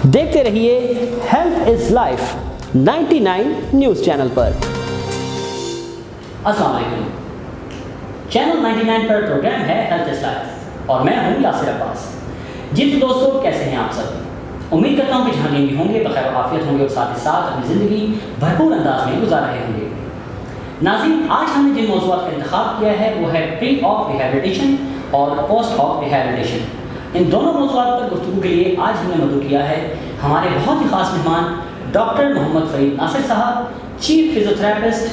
देखते रहिए health is life 99 news channel पर। अस्सलाम वालेकुम। चैनल 99 पर प्रोग्राम है हेल्थ इज लाइफ और मैं हूं यासिर अब्बास। जी तो दोस्तों, कैसे हैं आप सब? उम्मीद करता हूं कि जहां भी होंगे बखैर आफियत होंगे और साथ ही साथ अपनी ज़िंदगी भरपूर अंदाज में गुजार रहे होंगे। नाज़रीन, आज हमने जिन मौज़ूआत का इंतखाब किया है वो है प्री ऑप रिहैबिलिटेशन और पोस्ट ऑप रिहैबिलिटेशन। इन दोनों मौज़ूआत पर गुफ्तगू के लिए आज हमने मदद किया है हमारे बहुत ही ख़ास मेहमान डॉक्टर मोहम्मद फ़रीद नासिर साहब, chief physiotherapist,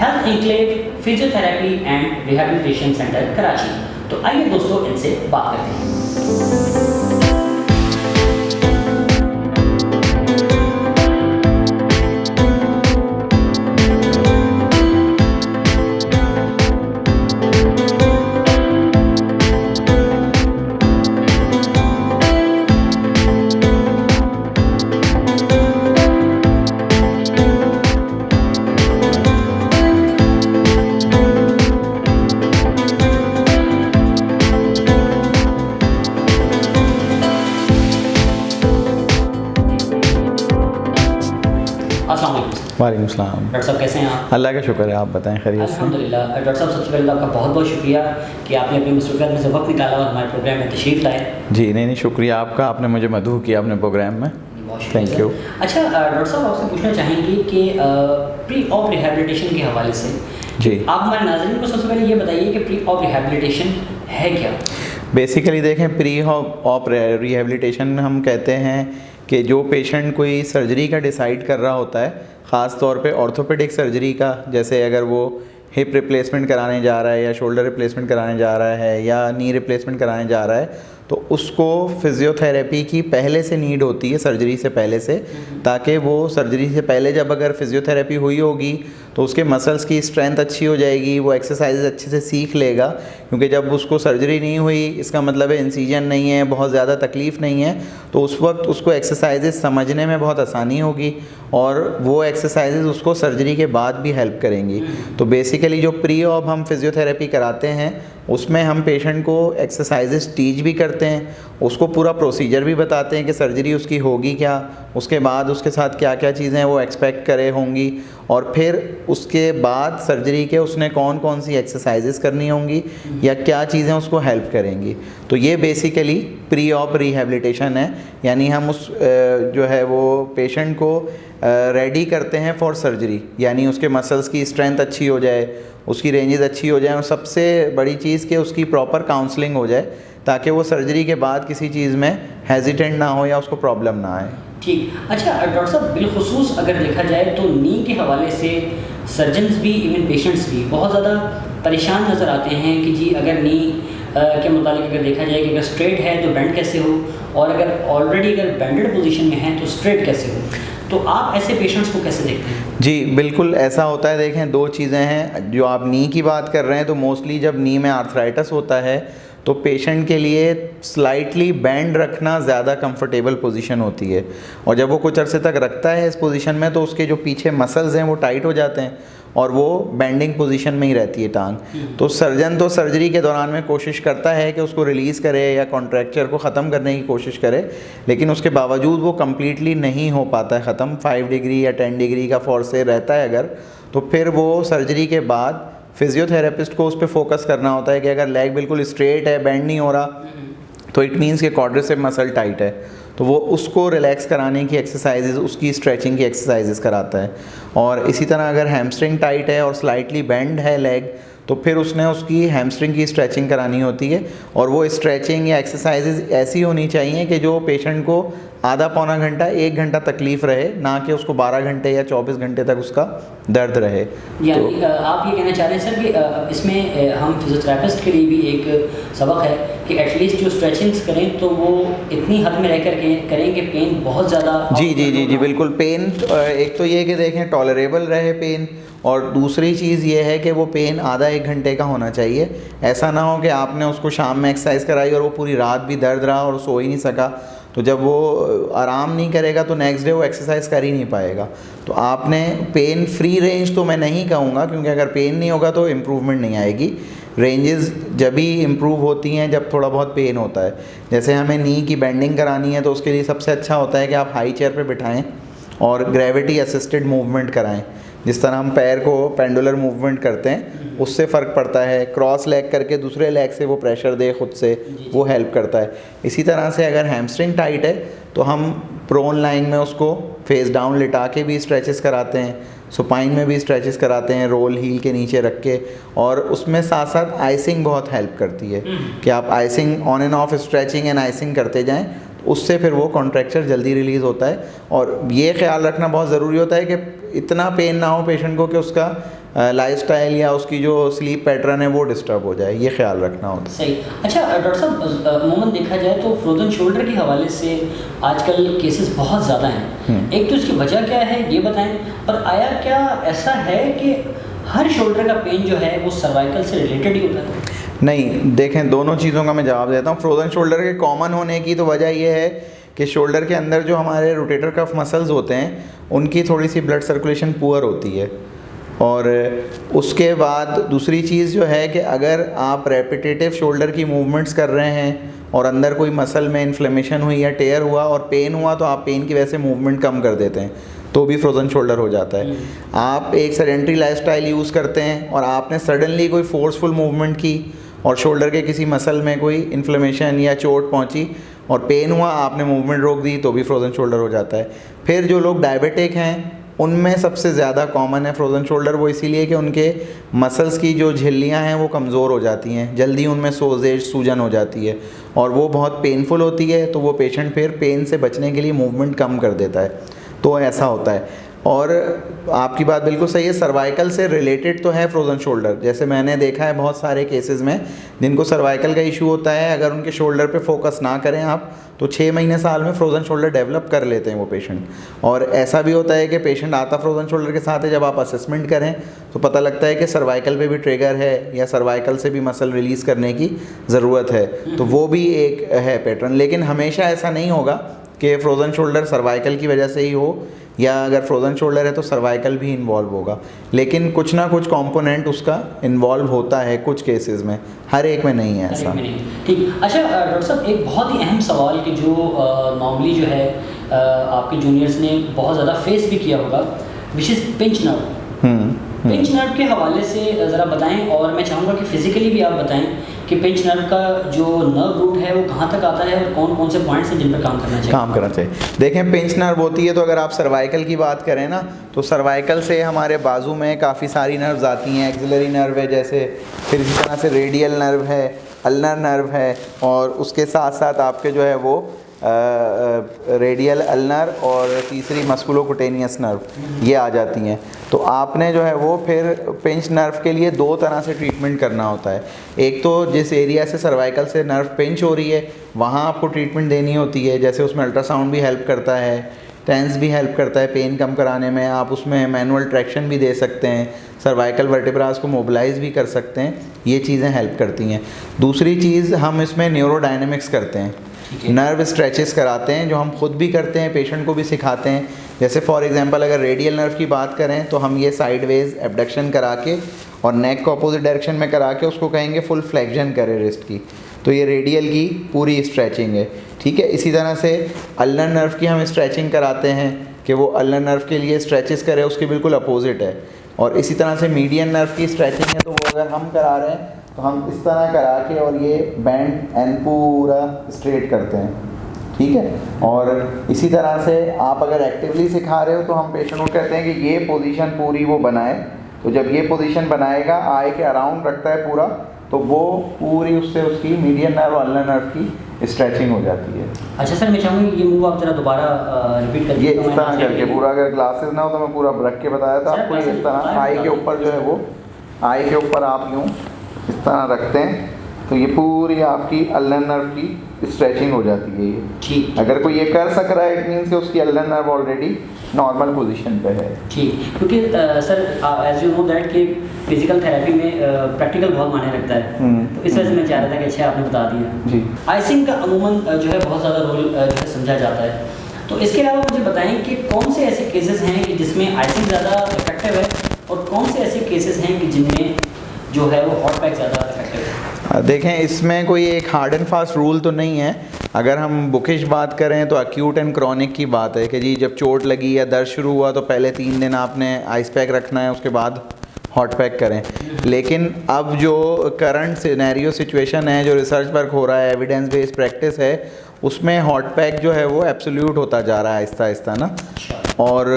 health enclave physiotherapy and rehabilitation centre Karachi. तो आइए दोस्तों, इनसे बात करते हैं। वालेकुम सलाम। डॉक्टर साहब कैसे हैं आप? अल्लाह का शुक्र है, आप बताएं खैरियत से? अल्हम्दुलिल्लाह। डॉक्टर साहब, सबसे पहले तो आपका बहुत बहुत शुक्रिया कि आपने अपनी मसरूफियत में से वक्त निकाला और हमारे प्रोग्राम में तशरीफ़ लाए। जी नहीं, शुक्रिया आपका, आपने मुझे मदहू किया अपने प्रोग्राम में। Thank you. अच्छा डॉक्टर साहब, आपसे पूछना चाहेंगे कि प्री ऑप रिहैबिलिटेशन के हवाले से जी आप हमारे नाज़रीन को सबसे पहले ये बताइए कि प्री ऑप रिहैबिलिटेशन है क्या? बेसिकली देखें, प्री ऑप रिहैबिलिटेशन में हम कहते हैं कि जो पेशेंट कोई सर्जरी का डिसाइड कर रहा होता है, ख़ास तौर पे ऑर्थोपेडिक सर्जरी का, जैसे अगर वो हिप रिप्लेसमेंट कराने जा रहा है या शोल्डर रिप्लेसमेंट कराने जा रहा है या नी रिप्लेसमेंट कराने जा रहा है, तो उसको फिज़ियोथेरेपी की पहले से नीड होती है, सर्जरी से पहले से, ताकि वो सर्जरी से पहले जब अगर फिज़ियोथेरेपी हुई होगी तो उसके मसल्स की स्ट्रेंथ अच्छी हो जाएगी, वो एक्सरसाइज अच्छे से सीख लेगा। क्योंकि जब उसको सर्जरी नहीं हुई, इसका मतलब है इंसीजन नहीं है, बहुत ज़्यादा तकलीफ़ नहीं है, तो उस वक्त उसको एक्सरसाइजेस समझने में बहुत आसानी होगी और वो एक्सरसाइजेस उसको सर्जरी के बाद भी हेल्प करेंगी। तो बेसिकली जो प्री ऑप हम फिज़ियोथेरेपी कराते हैं उसमें हम पेशेंट को एक्सरसाइजेस टीच भी करते हैं, उसको पूरा प्रोसीजर भी बताते हैं कि सर्जरी उसकी होगी क्या, उसके बाद उसके साथ क्या क्या चीज़ें वो एक्सपेक्ट करे होंगी, और फिर उसके बाद सर्जरी के उसने कौन कौन सी एक्सरसाइजेस करनी होंगी या क्या चीज़ें उसको हेल्प करेंगी। तो ये बेसिकली प्री ऑप रिहैबिलिटेशन है, यानी हम उस जो है वो पेशेंट को रेडी करते हैं फॉर सर्जरी, यानी उसके मसल्स की स्ट्रेंथ अच्छी हो जाए, उसकी रेंजेस अच्छी हो जाए और सबसे बड़ी चीज़ कि उसकी प्रॉपर काउंसलिंग हो जाए, ताकि वो सर्जरी के बाद किसी चीज़ में हेजिटेंट ना हो या उसको प्रॉब्लम ना आए। ठीक। अच्छा डॉक्टर साहब, बिलखुसूस अगर देखा जाए तो नी के हवाले से सर्जन्स भी, इवन पेशेंट्स भी बहुत ज़्यादा परेशान नज़र आते हैं कि जी अगर नी के मुतालिक अगर देखा जाए कि अगर स्ट्रेट है तो बेंड कैसे हो, और अगर ऑलरेडी अगर बेंडेड पोजीशन में है तो स्ट्रेट कैसे हो। तो आप ऐसे पेशेंट्स को कैसे देखते हैं? जी बिल्कुल ऐसा होता है। देखें, दो चीज़ें हैं। जो आप नी की बात कर रहे हैं तो मोस्टली जब नी में आर्थराइटिस होता है तो पेशेंट के लिए स्लाइटली बैंड रखना ज़्यादा कंफर्टेबल पोजीशन होती है, और जब वो कुछ अरसे तक रखता है इस पोजीशन में तो उसके जो पीछे मसल्स हैं वो टाइट हो जाते हैं और वो बेंडिंग पोजीशन में ही रहती है टांग। तो सर्जन तो सर्जरी के दौरान में कोशिश करता है कि उसको रिलीज़ करे या कॉन्ट्रैक्चर को ख़त्म करने की कोशिश करे, लेकिन उसके बावजूद वो कम्प्लीटली नहीं हो पाता है ख़त्म। 5 डिग्री या 10 डिग्री का फोर्स से रहता है अगर, तो फिर वो सर्जरी के बाद फिज़ियोथेरेपिस्ट को उस पर फोकस करना होता है कि अगर लेग बिल्कुल स्ट्रेट है, बेंड नहीं हो रहा, तो इट मीन्स कि क्वाड्रिसेप मसल टाइट है, तो वो उसको रिलैक्स कराने की एक्सरसाइजेज, उसकी स्ट्रेचिंग की एक्सरसाइजेज कराता है। और इसी तरह अगर हैमस्ट्रिंग टाइट है और स्लाइटली बेंड है लेग, तो फिर उसने उसकी हैमस्ट्रिंग की स्ट्रेचिंग करानी होती है, और वो स्ट्रेचिंग या एक्सरसाइजेज ऐसी होनी चाहिए कि जो पेशेंट को आधा पौना घंटा 1 घंटा तकलीफ़ रहे, ना कि उसको 12 घंटे या 24 घंटे तक उसका दर्द रहे। यानी तो आप ये कहना चाह रहे हैं सर कि इसमें हम फिजियोथेरेपिस्ट के लिए भी एक सबक है कि एटलीस्ट जो स्ट्रेचिंग्स करें तो वो इतनी हद में रह कर के करें कि पेन बहुत ज़्यादा। जी जी जी जी बिल्कुल। पेन एक तो ये कि देखें टॉलरेबल रहे पेन, और दूसरी चीज़ ये है कि वो पेन आधा 1 घंटे का होना चाहिए। ऐसा ना हो कि आपने उसको शाम में एक्सरसाइज कराई और वो पूरी रात भी दर्द रहा और सो ही नहीं सका, तो जब वो आराम नहीं करेगा तो नेक्स्ट डे वो एक्सरसाइज कर ही नहीं पाएगा। तो आपने पेन फ्री रेंज तो मैं नहीं कहूँगा, क्योंकि अगर पेन नहीं होगा तो इम्प्रूवमेंट नहीं आएगी। रेंजेस जब भी इम्प्रूव होती हैं जब थोड़ा बहुत पेन होता है। जैसे हमें नी की बेंडिंग करानी है तो उसके लिए सबसे अच्छा होता है कि आप हाई चेयर पे बिठाएं और ग्रेविटी असिस्टेड मूवमेंट कराएं। जिस तरह हम पैर को पेंडुलर मूवमेंट करते हैं उससे फ़र्क पड़ता है। क्रॉस लेग करके दूसरे लेग से वो प्रेशर दे खुद से, वो हेल्प करता है। इसी तरह से अगर हैमस्ट्रिंग टाइट है तो हम प्रोन लाइन में उसको फेस डाउन लिटा के भी स्ट्रेचेस कराते हैं, सुपाइन में भी स्ट्रेचेस कराते हैं, रोल हील के नीचे रख के। और उसमें साथ साथ आइसिंग बहुत हेल्प करती है कि आप icing on end of stretching and icing करते जाएं, उससे फिर वो कॉन्ट्रैक्चर जल्दी रिलीज़ होता है। और ये ख्याल रखना बहुत ज़रूरी होता है कि इतना पेन ना हो पेशेंट को कि उसका लाइफस्टाइल या उसकी जो स्लीप पैटर्न है वो डिस्टर्ब हो जाए, ये ख्याल रखना होता है। सही। अच्छा डॉक्टर साहब, अमूमन देखा जाए तो फ्रोजन शोल्डर के हवाले से आजकल केसेस बहुत ज़्यादा हैं। एक तो इसकी वजह क्या है ये बताएं, और आया क्या ऐसा है कि हर शोल्डर का पेन जो है वो सर्वाइकल से रिलेटेड ही होता है? नहीं, देखें दोनों चीज़ों का मैं जवाब देता हूँ। फ्रोजन शोल्डर के कॉमन होने की तो वजह ये है कि शोल्डर के अंदर जो हमारे रोटेटर कफ मसल्स होते हैं उनकी थोड़ी सी ब्लड सर्कुलेशन पुअर होती है। और उसके बाद दूसरी चीज़ जो है कि अगर आप रेपिटेटिव शोल्डर की मूवमेंट्स कर रहे हैं और अंदर कोई मसल में इन्फ्लेमेशन हुई या टेयर हुआ और पेन हुआ तो आप पेन की वजह से मूवमेंट कम कर देते हैं तो भी फ्रोजन शोल्डर हो जाता है। आप एक सेडेंट्री लाइफस्टाइल यूज़ करते हैं और आपने सडनली कोई फोर्सफुल मूवमेंट की और शोल्डर के किसी मसल में कोई इन्फ्लेमेशन या चोट पहुंची और पेन हुआ, आपने मूवमेंट रोक दी तो भी फ्रोजन शोल्डर हो जाता है। फिर जो लोग डायबिटिक हैं उनमें सबसे ज़्यादा कॉमन है फ्रोजन शोल्डर। वो इसीलिए कि उनके मसल्स की जो झिल्लियाँ हैं वो कमज़ोर हो जाती हैं, जल्दी उनमें सोजेश सूजन हो जाती है और वो बहुत पेनफुल होती है। तो वो पेशेंट फिर पेन से बचने के लिए मूवमेंट कम कर देता है, तो ऐसा होता है। और आपकी बात बिल्कुल सही है, सर्वाइकल से रिलेटेड तो है फ्रोजन शोल्डर। जैसे मैंने देखा है बहुत सारे केसेस में जिनको सर्वाइकल का इशू होता है, अगर उनके शोल्डर पे फोकस ना करें आप तो 6 महीने साल में फ्रोजन शोल्डर डेवलप कर लेते हैं वो पेशेंट। और ऐसा भी होता है कि पेशेंट आता फ्रोजन शोल्डर के साथ है, जब आप असेसमेंट करें तो पता लगता है कि सर्वाइकल पे भी ट्रिगर है या सर्वाइकल से भी मसल रिलीज़ करने की ज़रूरत है, तो वो भी एक है पैटर्न। लेकिन हमेशा ऐसा नहीं होगा कि फ्रोजन शोल्डर सर्वाइकल की वजह से ही हो, या अगर फ्रोजन शोल्डर है तो सर्वाइकल भी इन्वॉल्व होगा। लेकिन कुछ ना कुछ कंपोनेंट उसका इन्वॉल्व होता है कुछ केसेस में, हर एक में नहीं है ऐसा। ठीक। अच्छा डॉक्टर साहब, एक बहुत ही अहम सवाल कि जो नॉर्मली जो है आपके जूनियर्स ने बहुत ज़्यादा फेस भी किया होगा, which is pinch nerve. Pinch nerve के हवाले से ज़रा बताएं, और मैं चाहूँगा कि फिज़िकली भी आप बताएं कि पिंच नर्व का जो नर्व रूट है वो कहाँ तक आता है और कौन कौन से पॉइंट्स हैं जिन पर काम करना चाहिए। देखें, पिंच नर्व होती है तो अगर आप सर्वाइकल की बात करें ना तो सर्वाइकल से हमारे बाजू में काफ़ी सारी नर्व्स आती हैं। एक्सिलरी नर्व है जैसे, फिर इसी तरह से रेडियल नर्व है, अल्नर नर्व है, और उसके साथ साथ आपके जो है वो रेडियल अल्नर और तीसरी मस्कुलोकुटेनियस नर्व, ये आ जाती हैं। तो आपने जो है वो फिर पिंच नर्व के लिए 2 तरह से ट्रीटमेंट करना होता है। एक तो जिस एरिया से सर्वाइकल से नर्व पिंच हो रही है वहाँ आपको ट्रीटमेंट देनी होती है, जैसे उसमें अल्ट्रासाउंड भी हेल्प करता है, टेंस भी हेल्प करता है पेन कम कराने में। आप उसमें मैनुअल ट्रैक्शन भी दे सकते हैं, सर्वाइकल वर्टिब्रास को मोबिलाइज भी कर सकते हैं, ये चीज़ें हेल्प करती हैं। दूसरी चीज़ हम इसमें न्यूरोडायनेमिक्स करते हैं, नर्व स्ट्रेचेस कराते हैं जो हम खुद भी करते हैं, पेशेंट को भी सिखाते हैं। जैसे फॉर एग्जांपल अगर रेडियल नर्व की बात करें तो हम ये साइडवेज एब्डक्शन करा के और नेक को अपोजिट डायरेक्शन में करा के उसको कहेंगे फुल फ्लेक्शन करे रिस्ट की, तो ये रेडियल की पूरी स्ट्रेचिंग है, ठीक है। इसी तरह से अल्नर नर्व की हम स्ट्रेचिंग कराते हैं कि वो अल्नर नर्व के लिए स्ट्रेचेस करे, उसके बिल्कुल अपोजिट है। और इसी तरह से मीडियन नर्व की स्ट्रेचिंग है तो वो अगर हम करा रहे हैं तो हम इस तरह करा के और ये बैंड एंड पूरा स्ट्रेट करते हैं, ठीक है। और इसी तरह से आप अगर एक्टिवली सिखा रहे हो तो हम पेशेंट को कहते हैं कि ये पोजीशन पूरी वो बनाए, तो जब ये पोजीशन बनाएगा आई के अराउंड रखता है पूरा, तो वो पूरी उससे उसकी मीडियन नर्व और अल्नर नर्व की स्ट्रेचिंग हो जाती है। अच्छा सर, मैं चाहूँगी ये मूव आप जरा दोबारा रिपीट कर ये इस तरह करके पूरा, अगर ग्लासेस ना हो तो मैं पूरा रख के बताया था आपको। इस तरह आई के ऊपर जो है वो, आई के ऊपर आप यूँ इस तरह रखते हैं तो ये पूरी आपकी अल्नर नर्व की स्ट्रेचिंग हो जाती है ये, ठीक। अगर कोई ये कर सक रहा है इट मीन्स कि उसकी ulnar nerve already normal position पे है, ठीक। क्योंकि sir as you know that कि फिजिकल थेरेपी में प्रैक्टिकल बहुत मायने रखता है, तो इस वजह से मैं चाह रहा था कि अच्छा आपने बता दिया जी। आइसिंग का अमूमन जो है बहुत ज़्यादा रोल जो है समझा जाता है। तो इसके अलावा मुझे बताएं कि कौन से ऐसे केसेस हैं कि जिसमें आइसिंग ज़्यादा इफेक्टिव है और कौन से ऐसे केसेस हैं कि जिनमें जो है वो हॉट पैक ज़्यादा इफेक्टिव है। देखें, इसमें कोई एक हार्ड एंड फास्ट रूल तो नहीं है। अगर हम बुकिश बात करें तो एक्यूट एंड क्रॉनिक की बात है कि जी जब चोट लगी या दर्द शुरू हुआ तो पहले 3 दिन आपने आइस पैक रखना है, उसके बाद हॉट पैक करें। लेकिन अब जो करंट सिनेरियो सिचुएशन है, जो रिसर्च वर्क हो रहा है, एविडेंस बेस्ड प्रैक्टिस है, उसमें हॉट पैक जो है वो एब्सोल्यूट होता जा रहा है आहिस्ता आहिस्ता ना। और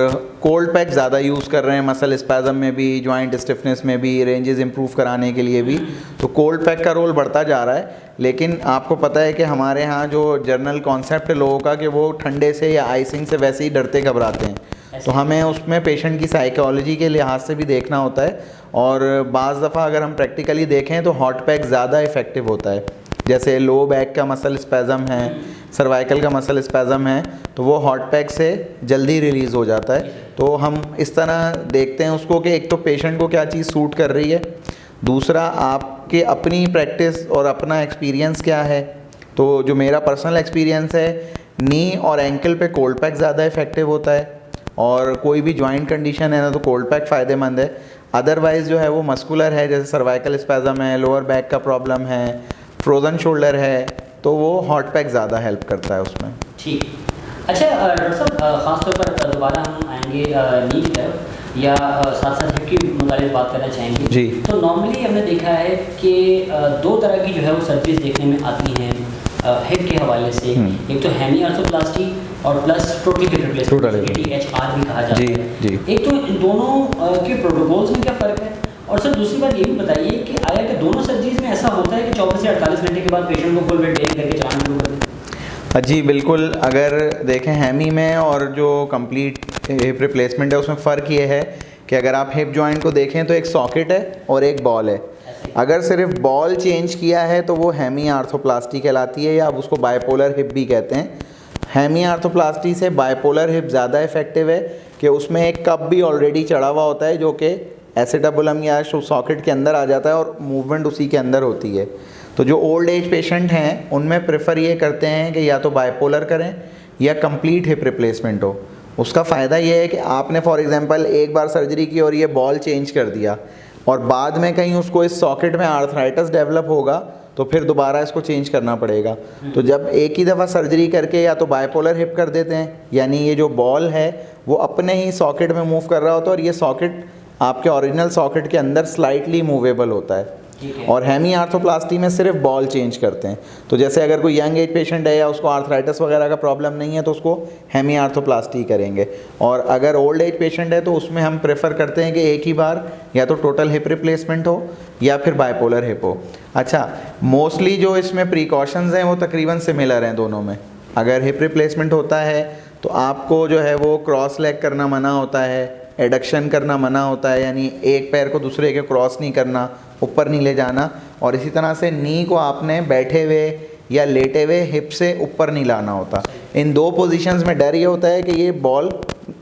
कोल्ड पैक ज़्यादा यूज़ कर रहे हैं मसल स्पैज़म में भी, जॉइंट स्टिफनेस में भी, रेंजेस इंप्रूव कराने के लिए भी, तो कोल्ड पैक का रोल बढ़ता जा रहा है। लेकिन आपको पता है कि हमारे यहाँ जो जनरल कॉन्सेप्ट है लोगों का कि वो ठंडे से या आइसिंग से वैसे ही डरते घबराते हैं, तो हमें उसमें पेशेंट की साइकोलॉजी के लिहाज से भी देखना होता है। और बाज़ दफ़ा अगर हम प्रैक्टिकली देखें तो हॉट पैक ज़्यादा इफ़ेक्टिव होता है। जैसे लो बैक का मसल स्पैज़म है, सर्वाइकल का मसल स्पैज़म है, तो वो हॉट पैक से जल्दी रिलीज़ हो जाता है। तो हम इस तरह देखते हैं उसको कि एक तो पेशेंट को क्या चीज़ सूट कर रही है, दूसरा आपके अपनी प्रैक्टिस और अपना एक्सपीरियंस क्या है। तो जो मेरा पर्सनल एक्सपीरियंस है, नी और एंकल पे कोल्ड पैक ज़्यादा इफ़ेक्टिव होता है, और कोई भी जॉइंट कंडीशन है ना तो कोल्ड पैक फ़ायदेमंद है। अदरवाइज़ जो है वो मस्कुलर है, जैसे सर्वाइकल स्पैज़म है, लोअर बैक का प्रॉब्लम है, फ्रोज़न शोल्डर है, तो वो हॉट पैक ज़्यादा हेल्प करता है उसमें। ठीक। अच्छा डॉक्टर साहब, ख़ासतौर पर दोबारा हम आएंगे नी की तरफ, या साथ साथ हिप की मुताबिक बात करना चाहेंगे जी। तो नॉर्मली हमने देखा है कि 2 तरह की जो है वो सर्जरीज देखने में आती हैं हिप के हवाले से। एक तो हेमी आर्थोप्लास्टी और plus total hip replacement, THR भी कहा जाता है जी। एक तो इन दोनों के प्रोटोकॉल्स में क्या फ़र्क है, और सर दूसरी बात ये भी बताइए कि आया कि दोनों सर्जरीज में ऐसा होता है कि 24 से 48 घंटे के बाद पेशेंट को फुल बेड बेयरिंग करके चलाना शुरू कर दें? जी बिल्कुल। अगर देखें हेमी में और जो कंप्लीट हिप रिप्लेसमेंट है उसमें फ़र्क ये है कि अगर आप हिप जॉइंट को देखें तो एक सॉकेट है और एक बॉल है। अगर सिर्फ बॉल चेंज किया है तो वो हेमी आर्थोप्लास्टी कहलाती है, या आप उसको बाइपोलर हिप भी कहते हैं। हेमी आर्थोप्लास्टी से बाइपोलर हिप ज़्यादा इफेक्टिव है कि उसमें एक कप भी ऑलरेडी चढ़ा हुआ होता है जो कि एसिटाबुलम या सॉकेट के अंदर आ जाता है और मूवमेंट उसी के अंदर होती है। तो जो ओल्ड एज पेशेंट हैं उनमें प्रेफर ये करते हैं कि या तो बाइपोलर करें या कंप्लीट हिप रिप्लेसमेंट हो। उसका फ़ायदा ये है कि आपने फॉर एग्जांपल एक बार सर्जरी की और ये बॉल चेंज कर दिया और बाद में कहीं उसको इस सॉकेट में आर्थराइटिस डेवलप होगा तो फिर दोबारा इसको चेंज करना पड़ेगा। तो जब एक ही दफ़ा सर्जरी करके या तो बाइपोलर हिप कर देते हैं, यानी ये जो बॉल है वो अपने ही सॉकेट में मूव कर रहा होता है और ये सॉकेट आपके ओरिजिनल सॉकेट के अंदर स्लाइटली मूवेबल होता है। और हेमी आर्थोप्लास्टी में सिर्फ बॉल चेंज करते हैं। तो जैसे अगर कोई यंग एज पेशेंट है या उसको आर्थराइटिस वगैरह का प्रॉब्लम नहीं है तो उसको हेमी आर्थोप्लास्टी करेंगे, और अगर ओल्ड एज पेशेंट है तो उसमें हम प्रेफर करते हैं कि एक ही बार या तो टोटल हिप रिप्लेसमेंट हो या फिर बाइपोलर हिप हो। अच्छा, मोस्टली जो इसमें प्रिकॉशंस हैं वो तकरीबन सिमिलर हैं दोनों में। अगर हिप रिप्लेसमेंट होता है तो आपको जो है वो क्रॉस लेग करना मना होता है, एडक्शन करना मना होता है, यानी एक पैर को दूसरे के क्रॉस नहीं करना, ऊपर नहीं ले जाना, और इसी तरह से नी को आपने बैठे हुए या लेटे हुए हिप से ऊपर नहीं लाना होता। इन 2 पोजीशंस में डर ये होता है कि ये बॉल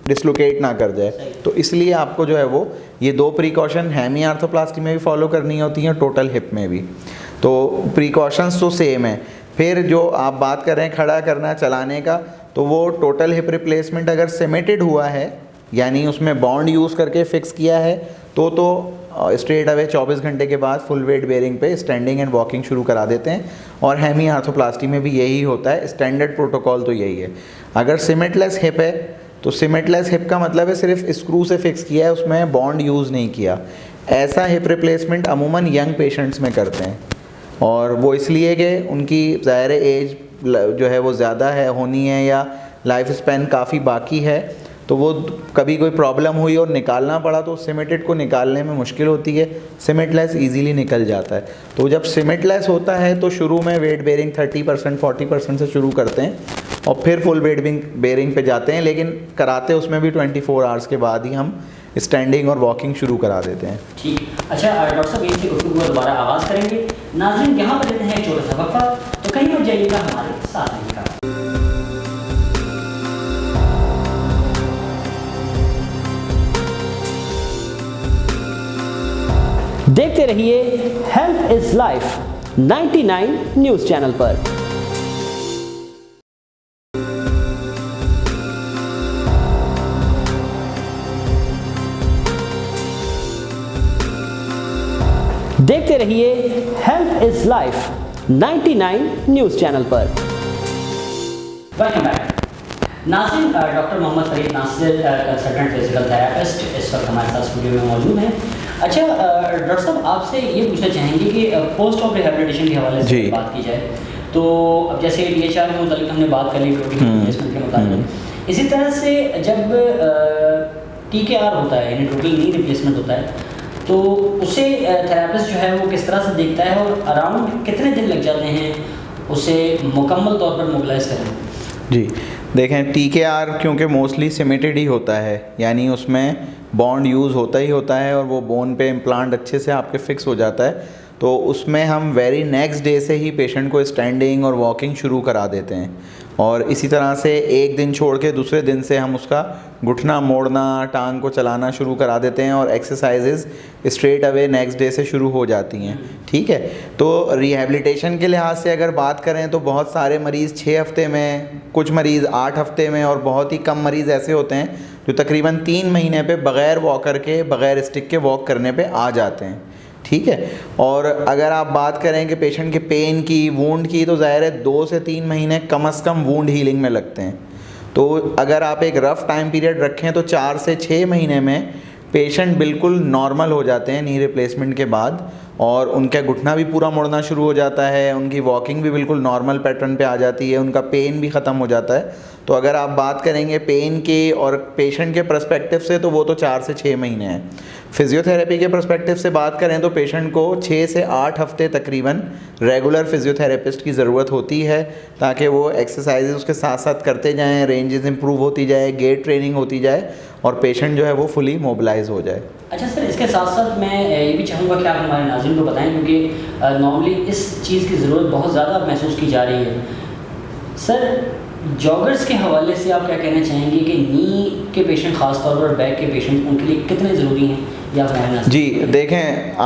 डिसलोकेट ना कर जाए, तो इसलिए आपको जो है वो ये 2 प्रिकॉशन हेमी आर्थोप्लास्टी में भी फॉलो करनी होती हैं, टोटल हिप में भी। तो प्रिकॉशंस तो सेम है। फिर जो आप बात कर रहे हैं खड़ा करना चलाने का, तो वो टोटल हिप रिप्लेसमेंट अगर सिमेटेड हुआ है यानी उसमें बॉन्ड यूज़ करके फिक्स किया है तो स्ट्रेट अवे 24 घंटे के बाद फुल वेट बेयरिंग पे स्टैंडिंग एंड वॉकिंग शुरू करा देते हैं। और हेमी आर्थोप्लास्टी में भी यही होता है, स्टैंडर्ड प्रोटोकॉल तो यही है। अगर सिमेटलेस हिप है तो सिमेटलेस हिप का मतलब है सिर्फ स्क्रू से फिक्स किया है, उसमें बॉन्ड यूज़ नहीं किया। ऐसा हिप रिप्लेसमेंट अमूमन यंग पेशेंट्स में करते हैं, और वो इसलिए कि उनकी ज़ाहिर एज जो है वो ज़्यादा है होनी है या लाइफ स्पैन काफ़ी बाकी है, तो वो कभी कोई प्रॉब्लम हुई और निकालना पड़ा तो सिमेटेड को निकालने में मुश्किल होती है, सिमेटलेस इजीली निकल जाता है। तो जब सिमेटलेस होता है तो शुरू में वेट बेयरिंग 30% 40% से शुरू करते हैं और फिर फुल वेट बेयरिंग पे जाते हैं, लेकिन कराते उसमें भी 24 आवर्स के बाद ही हम स्टैंडिंग और वॉकिंग शुरू करा देते हैं। ठीक। अच्छा डॉक्टर साहब, इसी गुफ्तगू को दोबारा आगाज़ करेंगे। नाज़रीन, यहाँ पर लेते हैं एक छोटा सा वक्फा, तो कहीं मत जाइएगा, हमारे साथ रहिएगा। देखते रहिए health is life 99 news channel पर। देखते रहिए health is life 99 news channel पर। वेलकम बैक नाज़रीन, doctor Mohammad Farid Nasir consultant physical therapist इस वक्त हमारे साथ स्टूडियो में मौजूद हैं। अच्छा डॉक्टर साहब, आपसे ये पूछना चाहेंगे कि पोस्ट ऑफ रिहेबिलिटेशन के हवाले से बात की जाए तो अब जैसे DHR के मुताबिक हमने बात कर ली टोटल रिप्लेसमेंट के मुताबिक, इसी तरह से जब TKR होता है यानी टोटल नी रिप्लेसमेंट होता है तो उसे थेरेपिस्ट जो है वो किस तरह से देखता है और अराउंड कितने दिन लग जाते हैं उसे मुकम्मल तौर पर मोबिलाइज करें? जी देखें, TKR क्योंकि मोस्टली सिमेटेड ही होता है, यानी उसमें बॉन्ड यूज़ होता ही होता है और वो बोन पे इम्प्लांट अच्छे से आपके फिक्स हो जाता है, तो उसमें हम वेरी नेक्स्ट डे से ही पेशेंट को स्टैंडिंग और वॉकिंग शुरू करा देते हैं। और इसी तरह से एक दिन छोड़ के दूसरे दिन से हम उसका घुटना मोड़ना, टांग को चलाना शुरू करा देते हैं और exercises straight away next day से शुरू हो जाती हैं। ठीक है, तो रिहैबिलिटेशन के लिहाज से अगर बात करें तो बहुत सारे मरीज़ 6 हफ्ते में, कुछ मरीज़ 8 हफ्ते में और बहुत ही कम मरीज़ ऐसे होते हैं जो तकरीबन 3 महीने पे बग़ैर वॉकर के, बग़ैर स्टिक के वॉक करने पे आ जाते हैं। ठीक है, और अगर आप बात करें कि पेशेंट के पेन की, वूंड की, तो ज़ाहिर है 2 से 3 महीने कम से कम वूंड हीलिंग में लगते हैं। तो अगर आप एक रफ़ टाइम पीरियड रखें तो 4 से 6 महीने में पेशेंट बिल्कुल नॉर्मल हो जाते हैं नी रिप्लेसमेंट के बाद, और उनका घुटना भी पूरा मुड़ना शुरू हो जाता है, उनकी वॉकिंग भी बिल्कुल नॉर्मल पैटर्न पे आ जाती है, उनका पेन भी ख़त्म हो जाता है। तो अगर आप बात करेंगे पेन के और पेशेंट के पर्सपेक्टिव से तो वो तो 4 से 6 महीने हैं। फिज़ियोथेरेपी के पर्सपेक्टिव से बात करें तो पेशेंट को 6 से 8 हफ्ते तकरीबन रेगुलर फिज़ियोथेरेपिस्ट की ज़रूरत होती है, ताकि वो एक्सरसाइज उसके साथ साथ करते जाएँ, रेंजेस इंप्रूव होती जाए, गेट ट्रेनिंग होती जाए और पेशेंट जो है वो फुली मोबिलाइज हो जाए। अच्छा सर, इसके साथ साथ मैं ये भी चाहूँगा कि आप हमारे नाज़रीन को बताएं, क्योंकि नॉर्मली इस चीज़ की ज़रूरत बहुत ज़्यादा महसूस की जा रही है। सर, जॉगर्स के हवाले से आप क्या कहना चाहेंगे कि नी के पेशेंट ख़ास तौर पर, बैक के पेशेंट, उनके लिए कितने ज़रूरी हैं या बताना? जी देखें,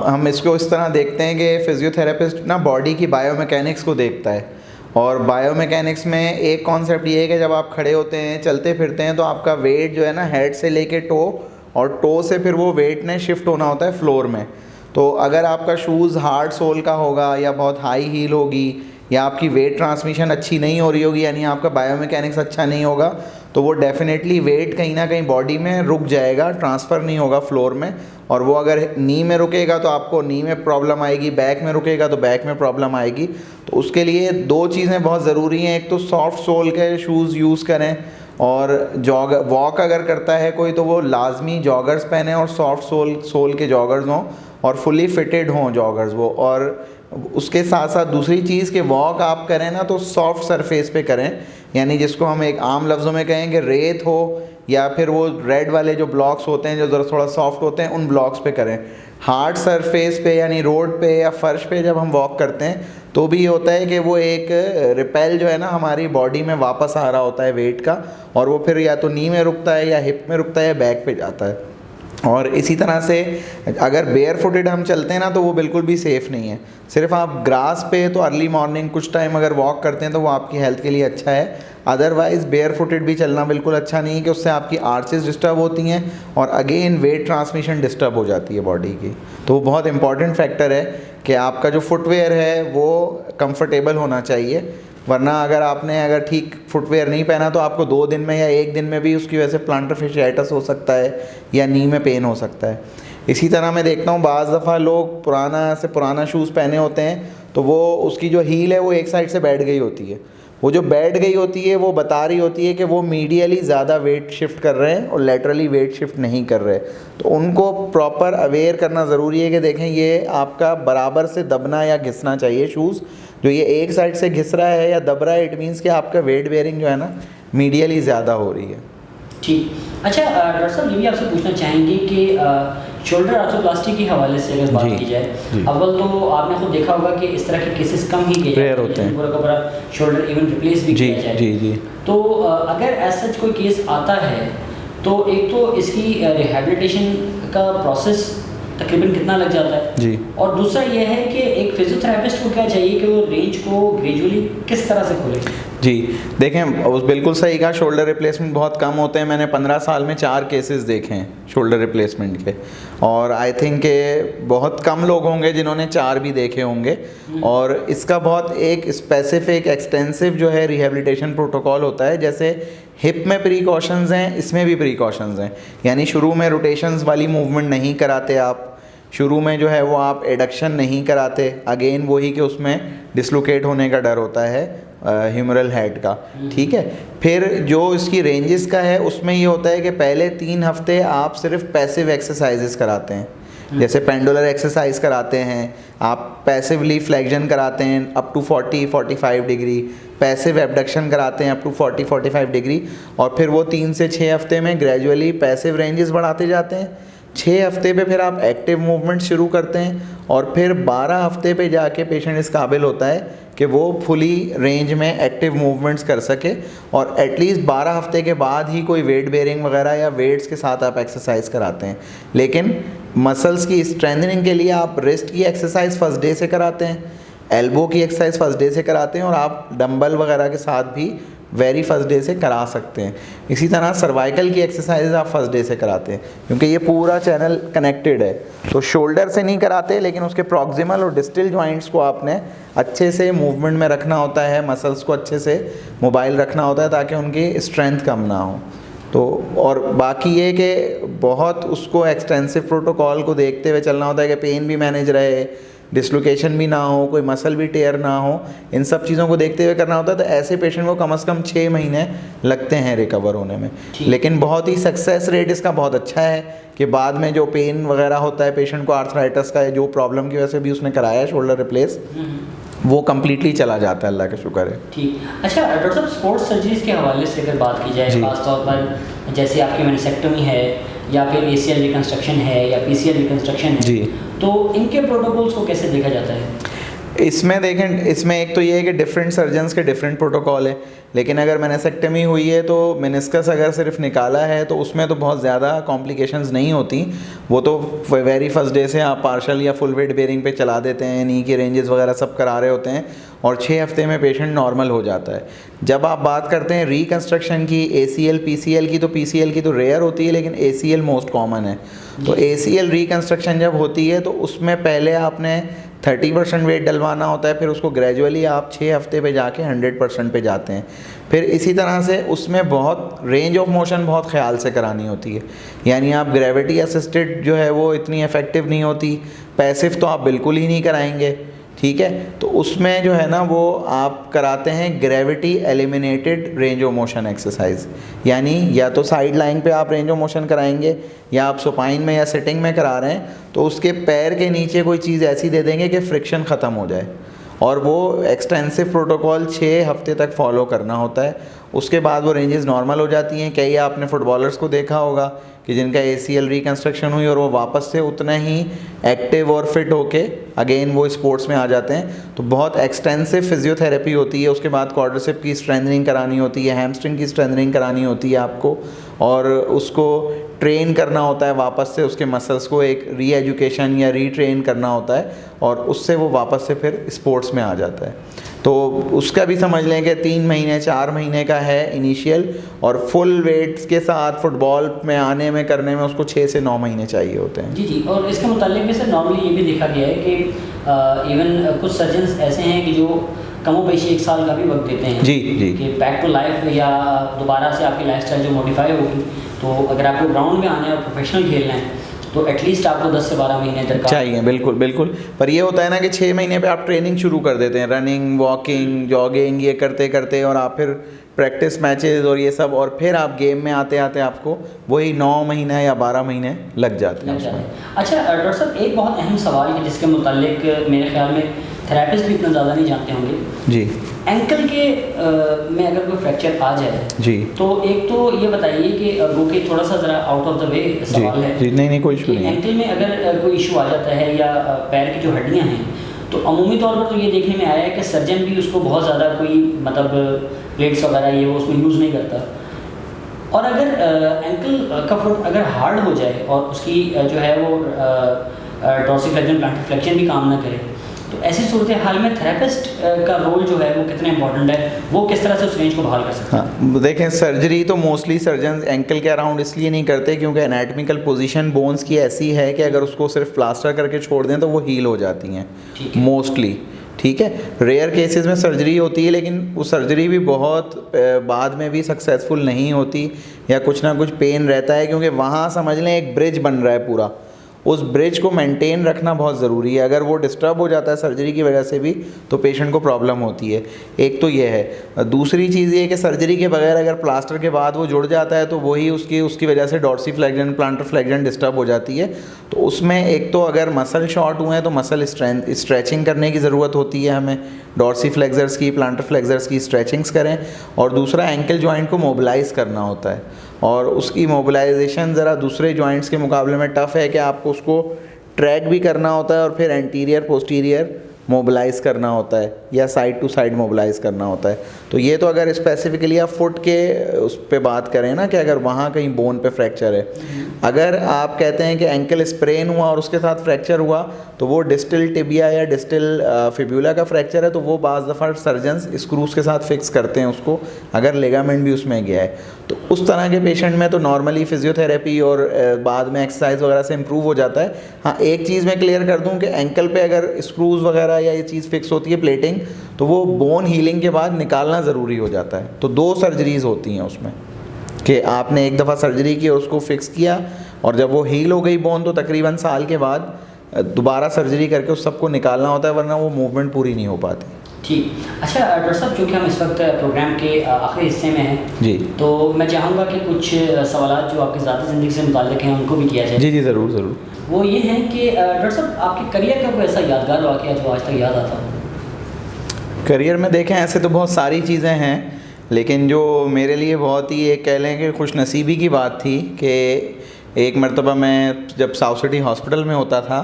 हम इसको इस तरह देखते हैं कि फ़िज़ियोथेरेपिस्ट ना बॉडी की बायोमैकेनिक्स को देखता है, और बायोमैकेनिक्स में एक कॉन्सेप्ट ये है कि जब आप खड़े होते हैं, चलते फिरते हैं, तो आपका वेट जो है ना हेड से लेके टो, और टो से फिर वो वेट ने शिफ्ट होना होता है फ्लोर में। तो अगर आपका शूज़ हार्ड सोल का होगा या बहुत हाई हील होगी या आपकी वेट ट्रांसमिशन अच्छी नहीं हो रही होगी, यानी आपका बायोमैकेनिक्स अच्छा नहीं होगा, तो वो डेफिनेटली वेट कहीं ना कहीं बॉडी में रुक जाएगा, ट्रांसफ़र नहीं होगा फ्लोर में। और वो अगर नी में रुकेगा तो आपको नी में प्रॉब्लम आएगी, बैक में रुकेगा तो बैक में प्रॉब्लम आएगी। तो उसके लिए 2 चीज़ें बहुत ज़रूरी हैं, एक तो सॉफ्ट सोल के शूज़ यूज़ करें, और वॉक अगर करता है कोई तो वो लाजमी जॉगर्स पहने और सॉफ्ट सोल के जॉगर्स हों और फुली फिटेड हों जॉगर्स वो। और उसके साथ साथ दूसरी चीज़ कि वॉक आप करें ना तो सॉफ्ट सरफेस पे करें, यानी जिसको हम एक आम लफ्ज़ों में कहें कि रेत हो या फिर वो रेड वाले जो ब्लॉक्स होते हैं जो ज़रा थोड़ा सॉफ्ट होते हैं, उन ब्लॉक्स पे करें। हार्ड सरफेस पे यानी रोड पे या फर्श पे जब हम वॉक करते हैं तो भी ये होता है कि वो एक रिपेल जो है ना हमारी बॉडी में वापस आ रहा होता है वेट का, और वो फिर या तो नी में रुकता है या हिप में रुकता है या बैक पे जाता है। और इसी तरह से अगर बेयर फुटेड हम चलते हैं ना तो वो बिल्कुल भी सेफ़ नहीं है। सिर्फ आप ग्रास पे तो अर्ली मॉर्निंग कुछ टाइम अगर वॉक करते हैं तो वो आपकी हेल्थ के लिए अच्छा है, अदरवाइज़ बेयर फुटेड भी चलना बिल्कुल अच्छा नहीं है, कि उससे आपकी आर्चेस डिस्टर्ब होती हैं और अगेन वेट ट्रांसमिशन डिस्टर्ब हो जाती है बॉडी की। तो वो बहुत इंपॉर्टेंट फैक्टर है कि आपका जो फुटवेयर है वो कंफर्टेबल होना चाहिए, वरना अगर ठीक फुटवेयर नहीं पहना तो आपको 2 दिन में या 1 दिन में भी उसकी वजह से प्लांटर फेशियाइटिस हो सकता है या नी में पेन हो सकता है। इसी तरह मैं देखता हूँ बाज़ दफ़ा लोग पुराना शूज़ पहने होते हैं तो वो उसकी जो हील है वो एक साइड से बैठ गई होती है। वो जो बैठ गई होती है वो बता रही होती है कि वो मीडियली ज़्यादा वेट शिफ्ट कर रहे हैं और लेटरली वेट शिफ्ट नहीं कर रहे। तो उनको प्रॉपर अवेयर करना ज़रूरी है कि देखें ये आपका बराबर से दबना या घिसना चाहिए शूज़। जो ये एक साइड से घिस रहा है या दब रहा है, इट मीन्स कि आपका वेट बेयरिंग जो है ना मीडियली ज़्यादा हो रही है। ठीक। अच्छा डॉक्टर साहब, ये भी आपसे पूछना चाहेंगे कि शोल्डर आर्थोप्लास्टी के हवाले से अगर बात की जाए, अव्वल तो आपने खुद देखा होगा कि इस तरह के केसेस कम ही किए जाते हैं, पूरा का पूरा शोल्डर इवन रिप्लेस भी किया जाए। जी। तो अगर ऐसा कोई केस आता है तो एक तो इसकी रिहैबिलिटेशन का प्रोसेस तकरीबन कितना लग जाता है जी। और दूसरा ये है कि एक फिजियोथेरेपिस्ट को क्या चाहिए कि वो रेंज को ग्रेजुअली किस तरह से खोले। जी देखें, उस बिल्कुल सही कहा, शोल्डर रिप्लेसमेंट बहुत कम होते हैं। मैंने 15 साल में 4 केसेस देखे हैं शोल्डर रिप्लेसमेंट के, और आई थिंक के बहुत कम लोग होंगे जिन्होंने 4 भी देखे होंगे। और इसका बहुत एक स्पेसिफिक एक्सटेंसिव जो है रिहेबिलिटेशन प्रोटोकॉल होता है। जैसे हिप में प्रिकॉशंस हैं, इसमें भी प्रिकॉशंस हैं। यानी शुरू में रोटेशंस वाली मूवमेंट नहीं कराते आप, शुरू में जो है वो आप एडक्शन नहीं कराते। अगेन वही कि उसमें डिसलोकेट होने का डर होता है ह्यूमरल हेड का, ठीक है। फिर जो इसकी रेंजेस का है उसमें ये होता है कि पहले 3 हफ्ते आप सिर्फ पैसिव एक्सरसाइजेस कराते हैं। जैसे पेंडुलर एक्सरसाइज कराते हैं, आप पैसिवली फ्लेक्शन कराते हैं up to 40-45 degree, passive abduction कराते हैं अप टू 40-45 डिग्री, और फिर वो 3 से 6 हफ्ते में ग्रेजुअली पैसिव रेंजेस बढ़ाते जाते हैं। 6 हफ्ते पे फिर आप एक्टिव मूवमेंट शुरू करते हैं, और फिर 12 हफ्ते पे जाके पेशेंट इस काबिल होता है कि वो फुली रेंज में एक्टिव मूवमेंट्स कर सके। और एटलीस्ट 12 हफ्ते के बाद ही कोई वेट बेयरिंग वगैरह या वेट्स के साथ आप एक्सरसाइज कराते हैं। लेकिन मसल्स की स्ट्रेंथनिंग के लिए आप रिस्ट की एक्सरसाइज फर्स्ट डे से कराते हैं, एल्बो की एक्सरसाइज फर्स्ट डे से कराते हैं, और आप डंबल वगैरह के साथ भी वेरी फर्स्ट डे से करा सकते हैं। इसी तरह सर्वाइकल की एक्सरसाइज आप फर्स्ट डे से कराते हैं, क्योंकि ये पूरा चैनल कनेक्टेड है। तो शोल्डर से नहीं कराते, लेकिन उसके प्रॉक्सिमल और डिस्टल जॉइंट्स को आपने अच्छे से मूवमेंट में रखना होता है, मसल्स को अच्छे से मोबाइल रखना होता है ताकि उनकी स्ट्रेंथ कम ना हो। तो और बाकी ये कि बहुत उसको एक्सटेंसिव प्रोटोकॉल को देखते हुए चलना होता है कि पेन भी मैनेज रहे, डिसलोकेशन भी ना हो, कोई मसल भी टेयर ना हो, इन सब चीज़ों को देखते हुए करना होता है। तो ऐसे पेशेंट को कम से कम 6 महीने लगते हैं रिकवर होने में। लेकिन बहुत ही सक्सेस रेट इसका बहुत अच्छा है कि बाद में जो पेन वगैरह होता है पेशेंट को, आर्थराइटिस का, जो प्रॉब्लम की वजह से भी उसने कराया है शोल्डर रिप्लेस, वो कम्प्लीटली चला जाता है, अल्लाह का शुक्र है। ठीक। अच्छा डॉक्टर साहब, स्पोर्ट्स सर्जरीज के हवाले से अगर बात की जाए, खासतौर पर जैसे आपकी मैनिसेक्टोमी है या फिर ACL रिकन्स्ट्रक्शन है या PCL रिकन्स्ट्रक्शन है जी, तो इनके प्रोटोकॉल्स को कैसे देखा जाता है? इसमें देखें, इसमें एक तो ये है कि डिफरेंट सर्जन्स के डिफरेंट प्रोटोकॉल है। लेकिन अगर मैनिसेक्टमी हुई है तो मेनिस्कस अगर सिर्फ निकाला है तो उसमें तो बहुत ज़्यादा कॉम्प्लिकेशंस नहीं होती। वो तो वेरी फर्स्ट डे से आप पार्शल या फुल वेट बेयरिंग पे चला देते हैं, नी के रेंजेस वगैरह सब करा रहे होते हैं, और 6 हफ्ते में पेशेंट नॉर्मल हो जाता है। जब आप बात करते हैं रिकन्स्ट्रक्शन की, ACL PCL की, तो PCL की तो रेयर होती है, लेकिन ACL मोस्ट कॉमन है। तो ACL रिकन्स्ट्रक्शन जब होती है तो उसमें पहले आपने 30% वेट डलवाना होता है, फिर उसको ग्रेजुअली आप 6 हफ्ते पे जाके 100% पे जाते हैं। फिर इसी तरह से उसमें बहुत रेंज ऑफ मोशन बहुत ख्याल से करानी होती है। यानी आप ग्रेविटी असिस्टेड जो है वो इतनी इफ़ेक्टिव नहीं होती, पैसिव तो आप बिल्कुल ही नहीं कराएंगे, ठीक है। तो उसमें जो है ना वो आप कराते हैं gravity eliminated range of motion exercise. यानी या तो साइड लाइन पे आप रेंज ऑफ मोशन कराएंगे, या आप सुपाइन में या सिटिंग में करा रहे हैं तो उसके पैर के नीचे कोई चीज़ ऐसी दे देंगे कि फ्रिक्शन ख़त्म हो जाए, और वो एक्सटेंसिव प्रोटोकॉल 6 हफ्ते तक फॉलो करना होता है। उसके बाद वो रेंजेस नॉर्मल हो जाती हैं। कई आपने फुटबॉलर्स को देखा होगा कि जिनका ACL रिकन्स्ट्रक्शन हुई और वो वापस से उतना ही एक्टिव और फिट होके अगेन वो स्पोर्ट्स में आ जाते हैं। तो बहुत एक्सटेंसिव फिजियोथेरेपी होती है। उसके बाद क्वाड्रिसेप की स्ट्रेंथनिंग करानी होती है, हैमस्ट्रिंग की स्ट्रेंथनिंग करानी होती है आपको, और उसको ट्रेन करना होता है वापस से, उसके मसल्स को एक री एजुकेशन या रीट्रेन करना होता है, और उससे वो वापस से फिर स्पोर्ट्स में आ जाता है। तो उसका भी समझ लें कि 3 महीने 4 महीने का है इनिशियल, और फुल वेट्स के साथ फुटबॉल में आने में करने में उसको 6 से 9 महीने चाहिए होते हैं। जी जी। और इसके मुतालिक में सर नॉर्मली ये भी देखा गया है कि इवन कुछ सर्जन्स ऐसे हैं कि जो कमोबेशी 1 साल का भी वक्त देते हैं जी जी कि बैक टू लाइफ, या दोबारा से आपकी लाइफस्टाइल जो मॉडिफाई होगी, तो अगर आपको ग्राउंड में आना है और प्रोफेशनल खेलना है तो एटलीस्ट आपको 10 से 12 महीने तक चाहिए। बिल्कुल बिल्कुल। पर ये होता है ना कि 6 महीने पे आप ट्रेनिंग शुरू कर देते हैं, रनिंग, वॉकिंग, जॉगिंग, ये करते करते, और आप फिर प्रैक्टिस मैचेस और ये सब, और फिर आप गेम में आते आते आपको वही 9 महीने या 12 महीने लग जाते हैं उसमें। अच्छा डॉक्टर साहब, एक बहुत अहम सवाल है जिसके मुतालिक मेरे ख्याल में थेरेपिस्ट भी इतना ज़्यादा नहीं जानते होंगे जी। एंकल के में अगर कोई फ्रैक्चर आ जाए जी, तो एक तो ये बताइए कि वो कि थोड़ा सा ज़रा आउट ऑफ द वे सवाल है जी, नहीं कोई इशू नहीं। एंकल में अगर कोई इशू आ जाता है या पैर की जो हड्डियाँ हैं, तो अमूमी तौर पर तो ये देखने में आया है कि सर्जन भी उसको बहुत ज़्यादा कोई मतलब प्लेट्स वगैरह ये वो उसमें यूज़ नहीं करता। और अगर एंकल का फुट अगर हार्ड हो जाए और उसकी जो है वो डॉर्सिफ्लेक्शन प्लांटर फ्लेक्शन भी काम ना करे, तो ऐसी सूरत हाल में थेरेपिस्ट का रोल जो है वो कितना इंपॉर्टेंट है, वो किस तरह से उस रेंज को बहाल कर सकते हैं? हाँ, देखें सर्जरी तो मोस्टली सर्जन एंकल के अराउंड इसलिए नहीं करते क्योंकि एनाटमिकल पोजीशन बोन्स की ऐसी है कि अगर उसको सिर्फ प्लास्टर करके छोड़ दें तो वो हील हो जाती हैं मोस्टली, ठीक है। रेयर केसेस में सर्जरी होती है, लेकिन वो सर्जरी भी बहुत बाद में भी सक्सेसफुल नहीं होती या कुछ ना कुछ पेन रहता है, क्योंकि वहाँ समझ लें एक ब्रिज बन रहा है पूरा, उस ब्रिज को मेंटेन रखना बहुत ज़रूरी है। अगर वो डिस्टर्ब हो जाता है सर्जरी की वजह से भी तो पेशेंट को प्रॉब्लम होती है। एक तो ये है। दूसरी चीज़ ये कि सर्जरी के बगैर अगर प्लास्टर के बाद वो जुड़ जाता है तो वही उसकी वजह से डॉर्सिफ्लेक्शन प्लांटर फ्लेक्शन डिस्टर्ब हो जाती है। तो उसमें एक तो अगर मसल शॉर्ट हुए हैं तो मसल स्ट्रेचिंग करने की ज़रूरत होती है हमें, डॉर्सिफ्लेक्सर्स की प्लांटर फ्लेक्सर्स की स्ट्रेचिंग्स करें। और दूसरा एंकल जॉइंट को मोबिलाइज़ करना होता है, और उसकी मोबिलाइजेशन ज़रा दूसरे जॉइंट्स के मुकाबले में टफ़ है कि आपको उसको ट्रैक भी करना होता है और फिर एंटीरियर पोस्टीरियर मोबिलाइज़ करना होता है या साइड टू साइड मोबिलाइज़ करना होता है। तो ये तो अगर स्पेसिफिकली आप फुट के उस पे बात करें ना कि अगर वहाँ कहीं बोन पे फ्रैक्चर है, अगर आप कहते हैं कि एंकल स्प्रेन हुआ और उसके साथ फ्रैक्चर हुआ तो वो डिस्टल टिबिया या डिस्टल फिब्यूला का फ्रैक्चर है, तो वो बाज़ दफ़ा सर्जन्स स्क्रूज़ के साथ फिक्स करते हैं उसको, अगर लिगामेंट भी उसमें गया है। तो उस तरह के पेशेंट में तो नॉर्मली फिजियोथेरेपी और बाद में एक्सरसाइज वगैरह से इम्प्रूव हो जाता है। हाँ, एक चीज़ मैं क्लियर कर दूं कि एंकल पे अगर स्क्रूज़ वगैरह या ये चीज़ फिक्स होती है प्लेटिंग, तो वो बोन हीलिंग के बाद निकालना ज़रूरी हो जाता है। तो 2 सर्जरीज़ होती हैं उसमें कि आपने एक दफ़ा सर्जरी की और उसको फिक्स किया, और जब वो हील हो गई बोन तो तकरीबन साल के बाद दोबारा सर्जरी करके उस सबको निकालना होता है, वरना वो मूवमेंट पूरी नहीं हो पाती। ठीक। अच्छा डॉक्टर साहब, चूँकि हम इस वक्त प्रोग्राम के आखिरी हिस्से में हैं जी, तो मैं चाहूँगा कि कुछ सवाल जो आपकी ज़ाती ज़िंदगी से मुताल्लिक़ हैं उनको भी किया जाए। जी जी, ज़रूर ज़रूर। वो ये हैं कि डॉक्टर साहब, आपके करियर का कोई ऐसा यादगार वाक़या जो आज तक याद आता हो? करियर में देखें ऐसे तो बहुत सारी चीज़ें हैं, लेकिन जो मेरे लिए बहुत ही एक कह लें कि खुशनसीबी की बात थी कि एक मरतबा मैं जब साउथ सिटी हॉस्पिटल में होता था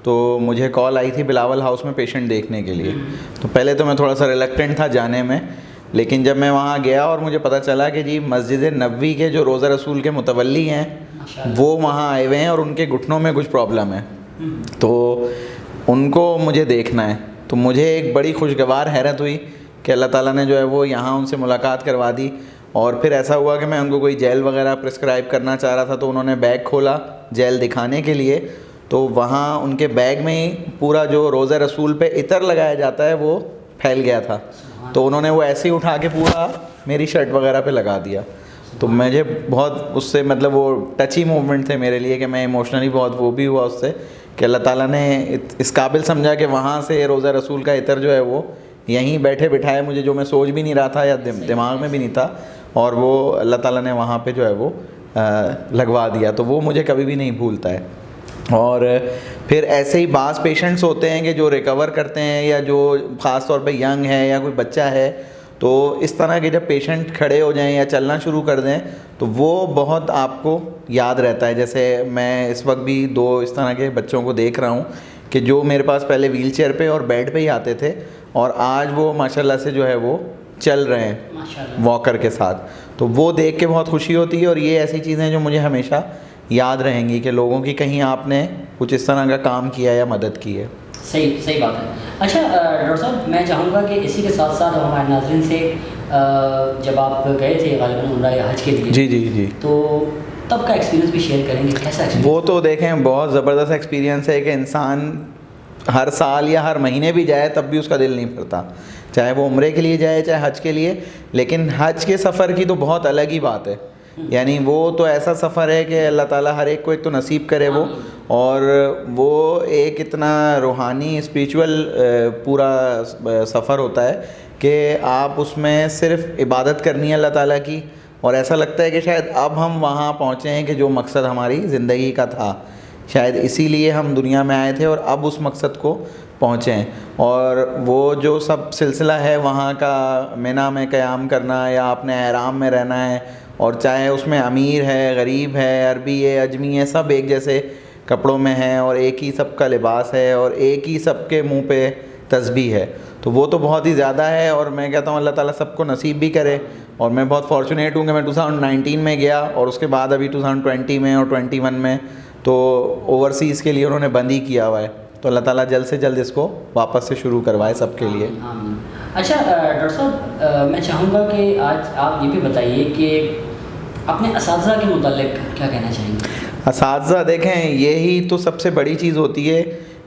तो मुझे कॉल आई थी बिलावल हाउस में पेशेंट देखने के लिए। तो पहले तो मैं थोड़ा सा रिलक्टेंट था जाने में, लेकिन जब मैं वहाँ गया और मुझे पता चला कि जी मस्जिद नबवी के जो रोज़ा रसूल के मुतवल्ली हैं वो वहाँ आए हुए हैं और उनके घुटनों में कुछ प्रॉब्लम है, तो उनको मुझे देखना है, तो मुझे एक बड़ी खुशगवार हैरत हुई कि अल्लाह ताला ने जो है वो यहाँ उनसे मुलाकात करवा दी। और फिर ऐसा हुआ कि मैं उनको कोई जेल वगैरह प्रिस्क्राइब करना चाह रहा था, तो उन्होंने बैग खोला जेल दिखाने के लिए, तो वहाँ उनके बैग में ही पूरा जो रोज़ा रसूल पे इतर लगाया जाता है वो फैल गया था। तो उन्होंने वो ऐसे ही उठा के पूरा मेरी शर्ट वगैरह पे लगा दिया। तो मुझे बहुत उससे मतलब वो टची मूवमेंट थे मेरे लिए कि मैं इमोशनली बहुत वो भी हुआ उससे कि अल्लाह ताला ने इस काबिल समझा कि वहाँ से रोज़ा रसूल का इतर जो है वो यहीं बैठे बिठाए मुझे, जो मैं सोच भी नहीं रहा था या दिमाग में भी नहीं था, और वो अल्लाह ताला ने वहाँ पे जो है वो लगवा दिया। तो वो मुझे कभी भी नहीं भूलता है। और फिर ऐसे ही बाज़ पेशेंट्स होते हैं कि जो रिकवर करते हैं या जो ख़ास तौर पे यंग है या कोई बच्चा है, तो इस तरह के जब पेशेंट खड़े हो जाएं या चलना शुरू कर दें तो वो बहुत आपको याद रहता है। जैसे मैं इस वक्त भी 2 इस तरह के बच्चों को देख रहा हूँ कि जो मेरे पास पहले व्हीलचेयर पे और बेड पे ही आते थे और आज वो माशाल्लाह से जो है वो चल रहे हैं वॉकर के साथ। तो वो देख के बहुत खुशी होती है, और ये ऐसी चीज़ें जो मुझे हमेशा याद रहेंगी कि लोगों की कहीं आपने कुछ इस तरह का काम किया या मदद की है। सही बात है। अच्छा डॉक्टर साहब, मैं चाहूँगा कि इसी के साथ साथ हमारे नाज़रीन से जब आप गए थे गालिबन उम्रा या हज के लिए, जी जी जी, तो तब का एक्सपीरियंस भी शेयर करेंगे, कैसा एक्सपीरियंस? वो तो देखें बहुत ज़बरदस्त एक्सपीरियंस है कि इंसान हर साल या हर महीने भी जाए तब भी उसका दिल नहीं भरता, चाहे वो उम्रे के लिए जाए चाहे हज के लिए। लेकिन हज के सफ़र की तो बहुत अलग ही बात है, यानी वो तो ऐसा सफ़र है कि अल्लाह ताला हर एक को एक तो नसीब करे वो, और वो एक इतना रूहानी स्पिरिचुअल पूरा सफ़र होता है कि आप उसमें सिर्फ इबादत करनी है अल्लाह ताला की, और ऐसा लगता है कि शायद अब हम वहाँ पहुँचे हैं कि जो मकसद हमारी ज़िंदगी का था, शायद इसीलिए हम दुनिया में आए थे और अब उस मकसद को पहुँचे हैं। और वो जो सब सिलसिला है वहाँ का मिना में क़याम करना या अपने एहराम में रहना है, और चाहे उसमें अमीर है गरीब है अरबी है अजमी है, सब एक जैसे कपड़ों में हैं और एक ही सबका लिबास है और एक ही सबके मुंह पे तस्बीह है। तो वो तो बहुत ही ज़्यादा है, और मैं कहता हूँ अल्लाह ताला सबको नसीब भी करे। और मैं बहुत फॉर्चुनेट हूँ कि मैं 2019 में गया और उसके बाद अभी 2020 में और 21 में तो ओवरसीज़ के लिए उन्होंने बंद ही किया हुआ है। तो अल्लाह ताला जल्द से जल्द इसको वापस से शुरू करवाए सबके लिए। अच्छा डॉक्टर साहब, मैं चाहूँगा कि आज आप ये भी बताइए कि अपने असातिज़ा के मुतालिक क्या कहना चाहेंगे? असातिज़ा देखें, यही तो सबसे बड़ी चीज़ होती है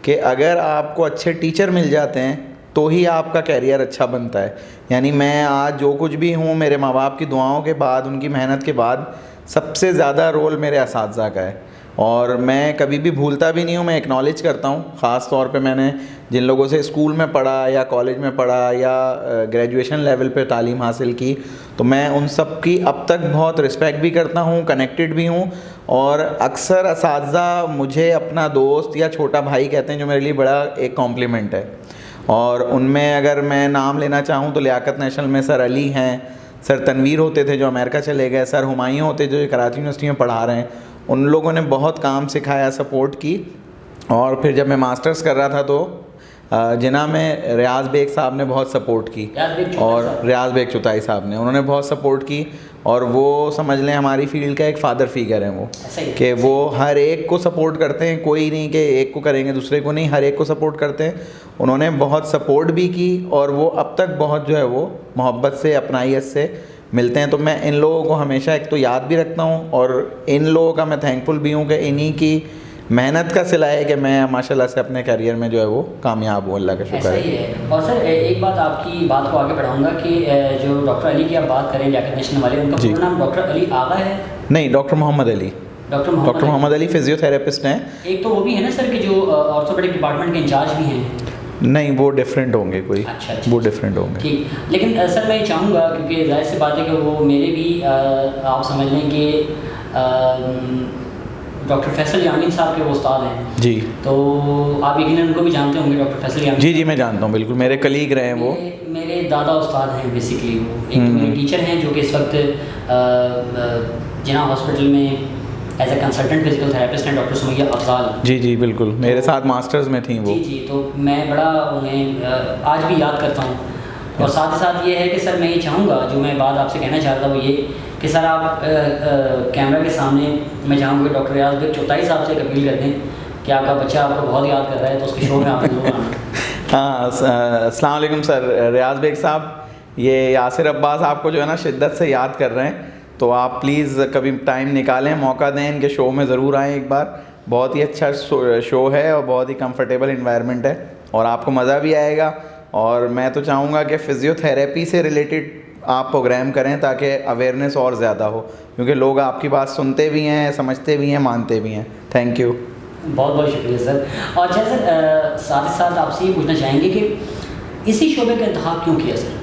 कि अगर आपको अच्छे टीचर मिल जाते हैं तो ही आपका कैरियर अच्छा बनता है। यानी मैं आज जो कुछ भी हूँ, मेरे माँ बाप की दुआओं के बाद, उनकी मेहनत के बाद सबसे ज़्यादा रोल मेरे असातिज़ा का है। और मैं कभी भी भूलता भी नहीं हूँ, मैं एक्नॉलेज करता हूँ। ख़ास तौर पे मैंने जिन लोगों से स्कूल में पढ़ा या कॉलेज में पढ़ा या ग्रेजुएशन लेवल पे तालीम हासिल की, तो मैं उन सब की अब तक बहुत रिस्पेक्ट भी करता हूँ, कनेक्टेड भी हूँ। और अक्सर असातिज़ा मुझे अपना दोस्त या छोटा भाई कहते हैं, जो मेरे लिए बड़ा एक कॉम्प्लीमेंट है। और उनमें अगर मैं नाम लेना चाहूँ तो लियाकत नेशनल में सर अली हैं, सर तनवीर होते थे जो अमेरिका चले गए, सर हुमायूं होते जो कराची यूनिवर्सिटी में पढ़ा रहे हैं। उन लोगों ने बहुत काम सिखाया, सपोर्ट की। और फिर जब मैं मास्टर्स कर रहा था तो जिना में रियाज़ बेग साहब ने बहुत सपोर्ट की, और रियाज़ बेग चुताई साहब ने, उन्होंने बहुत सपोर्ट की। और वो समझ लें हमारी फील्ड का एक फ़ादर फिगर हैं वो, कि वो हर एक को सपोर्ट करते हैं। कोई नहीं कि एक को करेंगे दूसरे को नहीं, हर एक को सपोर्ट करते हैं। उन्होंने बहुत सपोर्ट भी की और वो अब तक बहुत जो है वो मोहब्बत से, अपनाइयत से मिलते हैं। तो मैं इन लोगों को हमेशा एक तो याद भी रखता हूँ और इन लोगों का मैं थैंकफुल भी हूँ कि इन्हीं की मेहनत का सिला है कि मैं माशाल्लाह से अपने करियर में जो है वो कामयाब हूँ, अल्लाह का शुक्र है। सही है। और सर एक बात आपकी बात को आगे बढ़ाऊंगा कि जो डॉक्टर अली की आप बात करें लियाकत नेशनल वाले, उनका पूरा नाम डॉक्टर अली आगा है? नहीं, doctor Mohammad Ali. Doctor Mohammad Ali physiotherapist हैं। एक तो वो भी है ना सर कि जो ऑर्थोपेडिक डिपार्टमेंट के इंचार्ज भी हैं? नहीं, वो डिफरेंट होंगे कोई। अच्छा, वो डिफरेंट होंगे। ठीक। लेकिन सर मैं चाहूँगा, क्योंकि जाहिर सी बात है कि वो मेरे भी आप समझ लें कि डॉक्टर फैसल यामीन साहब के वो उस्ताद हैं जी। तो आप यकीनन उनको भी जानते होंगे, डॉक्टर फैसल यामीन। जी जी, मैं जानता हूँ, बिल्कुल मेरे कलीग रहे हैं वो। मेरे दादा उस्ताद हैं बेसिकली। वो एक तो मेरे टीचर हैं जो कि इस वक्त जिना हॉस्पिटल में as a consultant physical therapist हैं, डॉक्टर सुमैया अफजाल। जी जी बिल्कुल, मेरे साथ मास्टर्स में थी वो। जी जी, तो मैं बड़ा उन्हें आज भी याद करता हूँ। और साथ ही साथ ये है कि सर मैं ये चाहूँगा, जो मैं बात आपसे कहना चाहता हूँ वो ये कि सर आप कैमरा के सामने मैं चाहूँगा डॉक्टर रियाज़ बेग चौताई साहब से एक अपील कर दें कि आपका बच्चा आपको बहुत याद कर रहा है, तो उसके शो में आप जरूर आना। हाँ, अस्सलाम वालेकुम सर। रियाज़ बेग साहब, ये यासिर अब्बास आपको जो है ना शिद्दत से याद कर रहे हैं, तो आप प्लीज़ कभी टाइम निकालें, मौका दें, इनके शो में ज़रूर आएँ एक बार। बहुत ही अच्छा शो है और बहुत ही कंफर्टेबल इन्वायरमेंट है और आपको मज़ा भी आएगा। और मैं तो चाहूँगा कि फ़िज़ियोथेरेपी से रिलेटेड आप प्रोग्राम करें ताकि अवेयरनेस और ज़्यादा हो, क्योंकि लोग आपकी बात सुनते भी हैं, समझते भी हैं, मानते भी हैं। थैंक यू, बहुत बहुत शुक्रिया सर। और अच्छा सर, साथ ही साथ आपसे ये पूछना चाहेंगे कि इसी शोबे का इंतखाब क्यों किया सर?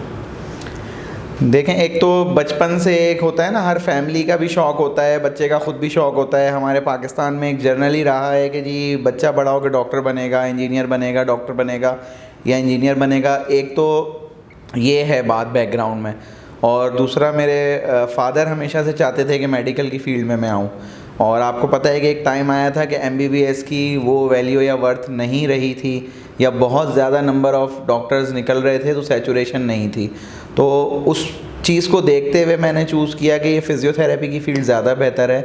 देखें, एक तो बचपन से एक होता है ना, हर फैमिली का भी शौक़ होता है, बच्चे का ख़ुद भी शौक़ होता है। हमारे पाकिस्तान में एक जर्नली रहा है कि जी बच्चा बड़ा होकर डॉक्टर बनेगा, इंजीनियर बनेगा, डॉक्टर बनेगा या इंजीनियर बनेगा। एक तो ये है बात बैकग्राउंड में, और दूसरा मेरे फादर हमेशा से चाहते थे कि मेडिकल की फ़ील्ड में मैं आऊँ। और आपको पता है कि एक टाइम आया था कि MBBS की वो वैल्यू या वर्थ नहीं रही थी, या बहुत ज़्यादा नंबर ऑफ़ डॉक्टर्स निकल रहे थे, तो सैचुरेशन नहीं थी। तो उस चीज़ को देखते हुए मैंने चूज़ किया कि ये फ़िज़ियोथेरेपी की फ़ील्ड ज़्यादा बेहतर है,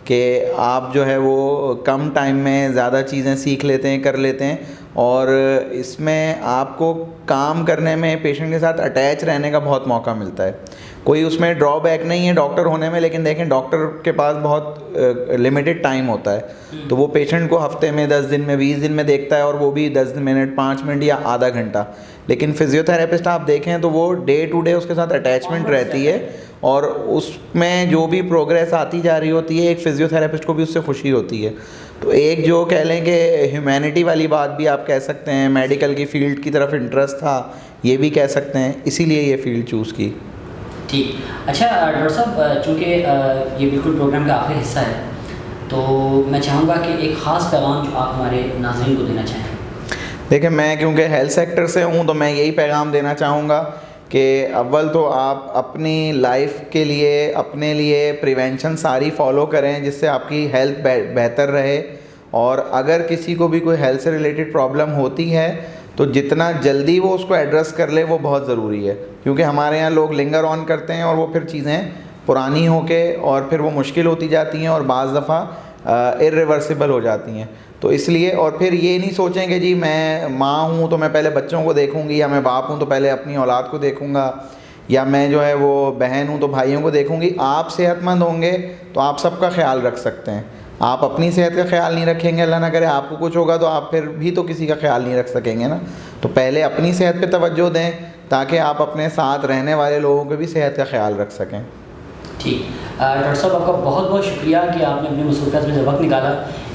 कि आप जो है वो कम टाइम में ज़्यादा चीज़ें सीख लेते हैं, कर लेते हैं, और इसमें आपको काम करने में, पेशेंट के साथ अटैच रहने का बहुत मौका मिलता है। कोई उसमें ड्रॉबैक नहीं है डॉक्टर होने में, लेकिन देखें डॉक्टर के पास बहुत लिमिटेड टाइम होता है, तो वो पेशेंट को हफ्ते में 10 दिन में 20 दिन में देखता है, और वो भी 10 मिनट 5 मिनट या आधा घंटा। लेकिन फिजियोथेरेपिस्ट आप देखें तो वो डे टू डे उसके साथ अटैचमेंट रहती है, और उसमें जो भी प्रोग्रेस आती जा रही होती है, एक फिजियोथेरेपिस्ट को भी उससे खुशी होती है। तो एक जो कह लें कि ह्यूमैनिटी वाली बात भी आप कह सकते हैं, मेडिकल की फ़ील्ड की तरफ इंटरेस्ट था, ये भी कह सकते हैं, इसीलिए ये फ़ील्ड चूज़ की। ठीक। अच्छा डॉक्टर साहब, चूँकि ये बिल्कुल प्रोग्राम का आखिरी हिस्सा है, तो मैं चाहूँगा कि एक ख़ास पैगाम जो आप हमारे नाज़रीन को देना चाहें। देखिए, मैं क्योंकि हेल्थ सेक्टर से हूँ तो मैं यही पैगाम देना चाहूँगा कि अव्वल तो आप अपनी लाइफ के लिए, अपने लिए प्रिवेंशन सारी फॉलो करें जिससे आपकी हेल्थ बेहतर रहे। और अगर किसी को भी कोई हेल्थ से रिलेटेड प्रॉब्लम होती है तो जितना जल्दी वो उसको एड्रेस कर ले वो बहुत ज़रूरी है, क्योंकि हमारे यहाँ लोग लिंगर ऑन करते हैं और वो फिर चीज़ें पुरानी होके और फिर वो मुश्किल होती जाती हैं, और बाज़ दफ़ा इर्रिवर्सिबल हो जाती हैं। तो इसलिए, और फिर ये नहीं सोचें कि जी मैं माँ हूँ तो मैं पहले बच्चों को देखूँगी, या मैं बाप हूँ तो पहले अपनी औलाद को देखूँगा, या मैं जो है वो बहन हूँ तो भाइयों को देखूँगी। आप सेहतमंद होंगे तो आप सबका ख्याल रख सकते हैं। आप अपनी सेहत का ख्याल नहीं रखेंगे, अल्लाह ना करे आपको कुछ होगा तो आप फिर भी तो किसी का ख्याल नहीं रख सकेंगे ना। तो पहले अपनी सेहत पे तवज्जो दें ताकि आप अपने साथ रहने वाले लोगों के भी सेहत का ख्याल रख सकें। ठीक, डॉक्टर साहब आपका बहुत बहुत शुक्रिया कि आपने अपनी मसरूफियत में से वक्त निकाला।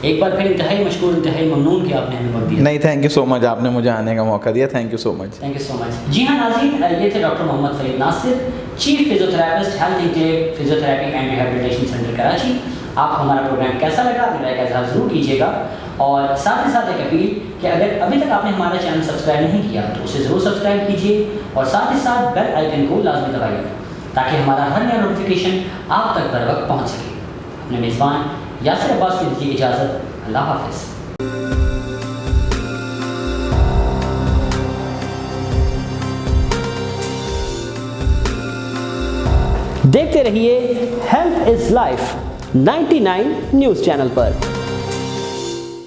एक बार फिर इंतहाई मशकूर, इंतहाई ममनून कि आपने हमें वक्त दिया। नहीं, थैंक यू सो मच, आपने मुझे आने का मौका दिया, thank you so much. Thank you so much. जी हाँ नाज़रीन, ये थे doctor Mohammad Farid Nasir, chief physiotherapist, health Intech physiotherapy and rehabilitation centre Karachi. आपको हमारा प्रोग्राम कैसा लगा अपने राय का इजहार ज़रूर कीजिएगा, और साथ ही साथ एक अपील कि अगर अभी तक आपने हमारा चैनल सब्सक्राइब नहीं किया तो उसे ज़रूर सब्सक्राइब कीजिए, और साथ ही साथ बेल आइकन को लाजमी दबाइएगा ताकि हमारा हर नया नोटिफिकेशन आप तक बर वक्त पहुँच सके। अपने मेज़बान यासिर अब्बास को दीजिए इजाज़त। अल्लाह हाफ़िज़। देखते रहिए health is life 99 news channel पर।